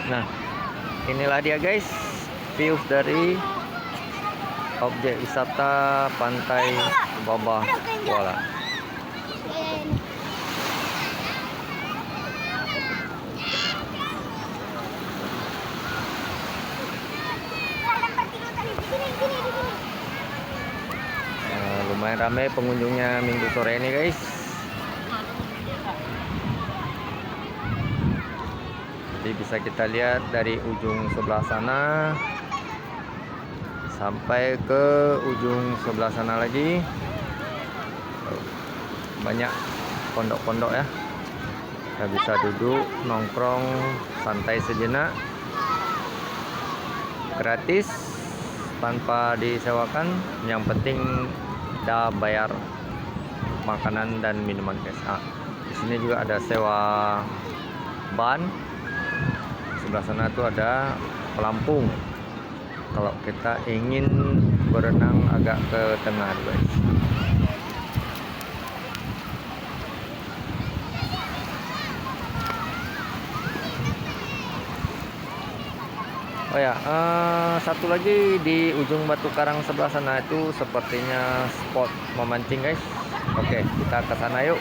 Nah, inilah dia guys, views dari objek wisata Pantai Babah Kuala. Lumayan ramai pengunjungnya minggu sore ini guys. Jadi bisa kita lihat dari ujung sebelah sana sampai ke ujung sebelah sana lagi. Banyak pondok-pondok ya. Kita bisa duduk nongkrong santai sejenak, gratis tanpa disewakan. Yang penting kita bayar makanan dan minuman guys. Di sini juga ada sewa ban. Sebelah sana tuh ada pelampung. Kalau kita ingin berenang agak ke tengah guys. Oh ya, satu lagi di ujung Batu Karang sebelah sana itu sepertinya spot memancing guys. Oke, kita ke sana yuk.